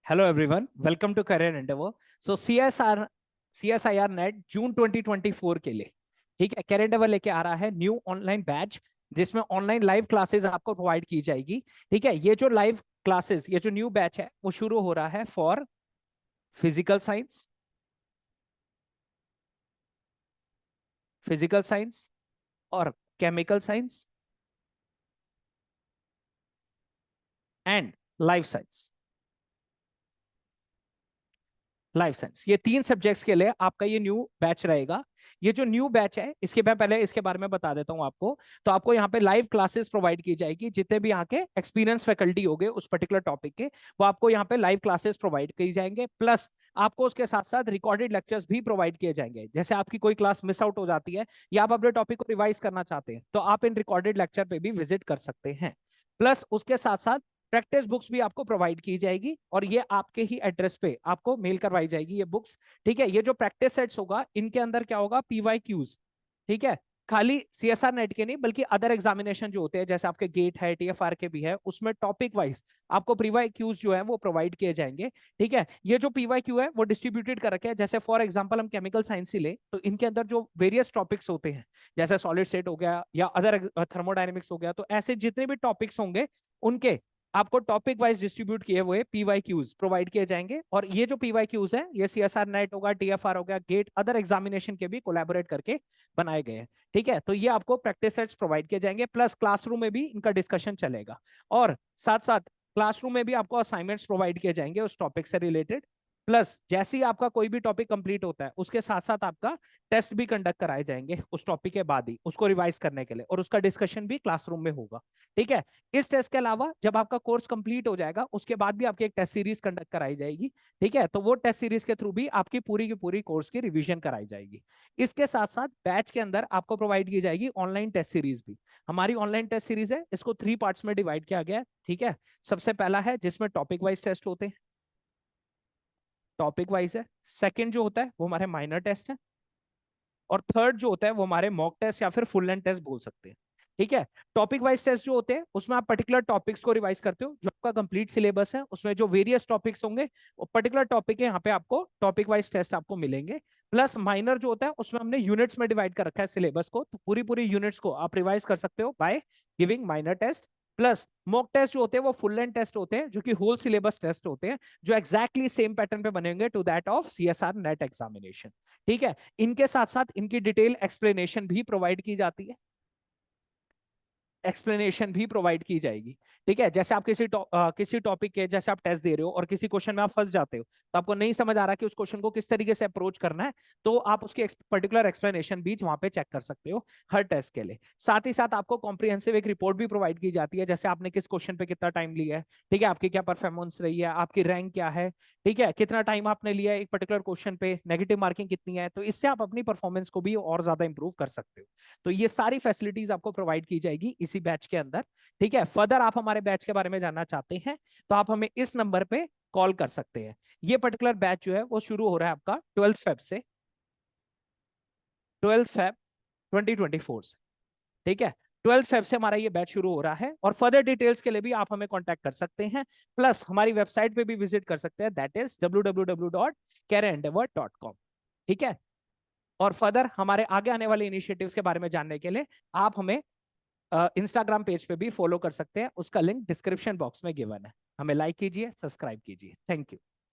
Hello everyone, welcome to Career Endeavor. So CSIR NET June 2024 के लिए ठीक है कैरियर एंडेवर लेके आ रहा है न्यू ऑनलाइन बैच जिसमें ऑनलाइन लाइव क्लासेस आपको प्रोवाइड की जाएगी। ठीक है, ये जो लाइव क्लासेस ये जो न्यू बैच है वो शुरू हो रहा है फॉर फिजिकल साइंस और chemical science and life science ये तीन सब्जेक्ट्स के लिए आपका ये न्यू बैच रहेगा। ये जो न्यू बैच है इसके मैं पहले इसके बारे में बता देता हूं आपको। तो आपको यहाँ पे लाइव क्लासेस प्रोवाइड की जाएगी, जितने भी यहाँ के एक्सपीरियंस फैकल्टी होंगे उस पर्टिकुलर टॉपिक के वो आपको यहाँ पे लाइव क्लासेस प्रोवाइड की जाएंगे। प्लस आपको उसके साथ साथ रिकॉर्डेड लेक्चर्स भी प्रोवाइड किए जाएंगे। जैसे आपकी कोई क्लास मिस आउट हो जाती है या आप अपने टॉपिक को रिवाइज करना चाहते हैं तो आप इन रिकॉर्डेड लेक्चर पे भी विजिट कर सकते हैं। प्लस उसके साथ साथ प्रैक्टिस बुक्स भी आपको प्रोवाइड की जाएगी और ये आपके ही एड्रेस पे आपको मेल करवाई जाएगी ये बुक्स। ठीक है, ये जो प्रैक्टिस सेट्स होगा इनके अंदर क्या होगा, पीवाई क्यूज। ठीक है, खाली सीएसआर नेट के नहीं बल्कि अदर एग्जामिनेशन जो होते हैं जैसे आपके गेट है टीएफआर के भी है उसमें टॉपिक वाइज आपको पीवाई क्यूज जो है वो प्रोवाइड किए जाएंगे। ठीक है, ये जो पीवाई क्यू है वो डिस्ट्रीब्यूटेड कर रखे हैं। जैसे फॉर एग्जांपल हम केमिकल साइंस ही ले तो इनके अंदर जो वेरियस टॉपिक्स होते हैं जैसे सॉलिड स्टेट हो गया या अदर थर्मोडायनेमिक्स हो गया, तो ऐसे जितने भी टॉपिक्स होंगे उनके आपको टॉपिक वाइज डिस्ट्रीब्यूट किए हुए पीवाई क्यूज प्रोवाइड किए जाएंगे। और ये जो पीवाई क्यूज है ये सीएसआर नेट होगा, टीएफआर हो गया, गेट, अदर एग्जामिनेशन के भी कोलैबोरेट करके बनाए गए हैं। ठीक है, तो ये आपको प्रैक्टिस सेट्स प्रोवाइड किए जाएंगे। प्लस क्लासरूम में भी इनका डिस्कशन चलेगा और साथ साथ क्लासरूम में भी आपको असाइनमेंट्स प्रोवाइड किए जाएंगे उस टॉपिक से रिलेटेड। प्लस जैसे ही आपका कोई भी टॉपिक कंप्लीट होता है उसके साथ साथ आपका टेस्ट भी कंडक्ट कराए जाएंगे उस टॉपिक के बाद ही उसको रिवाइज करने के लिए, और उसका डिस्कशन भी क्लासरूम में होगा। ठीक है, इस टेस्ट के अलावा जब आपका कोर्स कंप्लीट हो जाएगा उसके बाद भी आपकी एक टेस्ट सीरीज कंडक्ट कराई जाएगी। ठीक है, तो वो टेस्ट सीरीज के थ्रू भी आपकी पूरी की पूरी कोर्स की रिवीजन कराई जाएगी। इसके साथ साथ बैच के अंदर आपको प्रोवाइड की जाएगी ऑनलाइन टेस्ट सीरीज भी। हमारी ऑनलाइन टेस्ट सीरीज है, इसको 3 पार्ट्स में डिवाइड किया गया है। ठीक है, सबसे पहला है जिसमें टॉपिक वाइज टेस्ट होते हैं, टॉपिक वाइज है। सेकंड जो होता है वो हमारे माइनर टेस्ट है और थर्ड जो होता है वो हमारे मॉक टेस्ट या फिर फुल लेंथ टेस्ट बोल सकते हैं। ठीक है, टॉपिक वाइज टेस्ट जो होते हैं उसमें आप पर्टिकुलर टॉपिक्स को रिवाइज करते हो, जो आपका कंप्लीट सिलेबस है उसमें जो वेरियस टॉपिक्स होंगे वो पर्टिकुलर टॉपिक है, यहाँ पे आपको टॉपिक वाइज टेस्ट आपको मिलेंगे। प्लस माइनर जो होता है उसमें हमने यूनिट्स में डिवाइड कर रखा है सिलेबस को, तो पूरी पूरी यूनिट्स को आप रिवाइज कर सकते हो by giving minor test. Plus mock test जो होते हैं वो फुल लेंथ टेस्ट होते हैं जो कि होल सिलेबस टेस्ट होते हैं, जो एक्जैक्टली सेम पैटर्न पे बनेंगे to that of CSR NET examination. ठीक है, इनके साथ साथ इनकी डिटेल एक्सप्लेनेशन भी प्रोवाइड की जाती है, एक्सप्लेनेशन भी प्रोवाइड की जाएगी। ठीक है, जैसे आप किसी टॉपिक के जैसे आप टेस्ट दे रहे हो और किसी क्वेश्चन में आप फंस जाते हो तो आपको नहीं समझ आ रहा कि उस क्वेश्चन को किस तरीके से अप्रोच करना है, तो आप उसकी पर्टिकुलर एक्सप्लेनेशन भी वहां पे चेक कर सकते हो हर टेस्ट के लिए। साथ ही साथ आपको कॉम्प्रिहेंसिव एक रिपोर्ट भी प्रोवाइड की जाती है, जैसे आपने किस क्वेश्चन पे कितना टाइम लिया है, ठीक है, आपकी क्या परफॉर्मेंस रही है, आपकी रैंक क्या है, ठीक है, कितना टाइम आपने लिया है एक पर्टिकुलर क्वेश्चन पे, नेगेटिव मार्किंग कितनी है, तो इससे आप अपनी परफॉर्मेंस को भी और ज्यादा इंप्रूव कर सकते हो। तो ये सारी फैसिलिटीज आपको प्रोवाइड की जाएगी इसी बैच के अंदर। ठीक है, फर्दर आप हमारे बैच के बारे में जानना चाहते हैं तो आप हमें इस नंबर पे कॉल कर सकते हैं। ये पर्टिकुलर बैच जो है वो शुरू हो रहा है आपका 12 फेब से, 12 फेब 2024 से। ठीक है, 12 फेब से हमारा ये बैच शुरू हो रहा है और फर्दर डिटेल्स के लिए भी आप हमें कांटेक्ट कर सकते हैं। प्लस हमारी वेबसाइट पे भी विजिट कर सकते हैं, दैट इज www.careerendeavor.com। ठीक है, और फर्दर हमारे आगे आने वाले इनिशिएटिव्स के बारे में जानने के लिए आप हमें इंस्टाग्राम पेज पे भी फॉलो कर सकते हैं, उसका लिंक डिस्क्रिप्शन बॉक्स में गिवन है। हमें लाइक कीजिए, सब्सक्राइब कीजिए। Thank you.